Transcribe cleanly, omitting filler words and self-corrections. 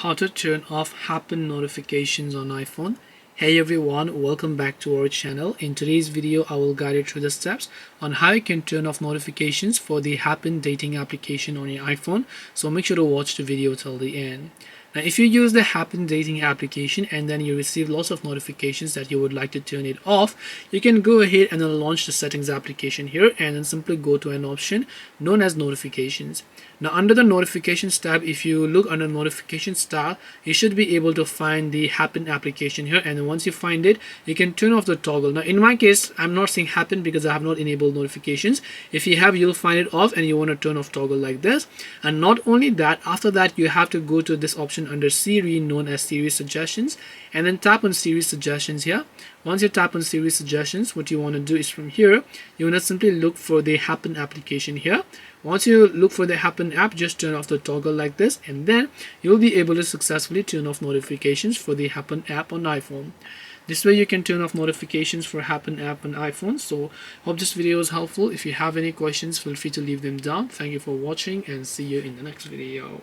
how to turn off Happn notifications on iPhone. Hey everyone, welcome back to our channel. In today's video, I will guide you through the steps on how you can turn off notifications for the Happn dating application on your iPhone. So make sure to watch the video till the end. Now, if you use the Happn dating application and then you receive lots of notifications that you would like to turn it off, you can go ahead and then launch the settings application here and then simply go to an option known as notifications. Now, under the notifications tab, if you look under notifications tab, you should be able to find the Happn application here, and once you find it, you can turn off the toggle. Now, in my case, I'm not seeing Happn because I have not enabled notifications. If you have, you'll find it off and you want to turn off toggle like this. And not only that, after that, you have to go to this option under Siri known as Siri suggestions and then tap on Siri suggestions here. Once you tap on Siri suggestions, what you want to do is from here, you want to simply look for the Happn application here. Once you look for the Happn app, just turn off the toggle like this, and then you'll be able to successfully turn off notifications for the Happn app on iPhone. This way you can turn off notifications for Happn app on iPhone. So hope this video is helpful. If you have any questions, feel free to leave them down. Thank you for watching and see you in the next video.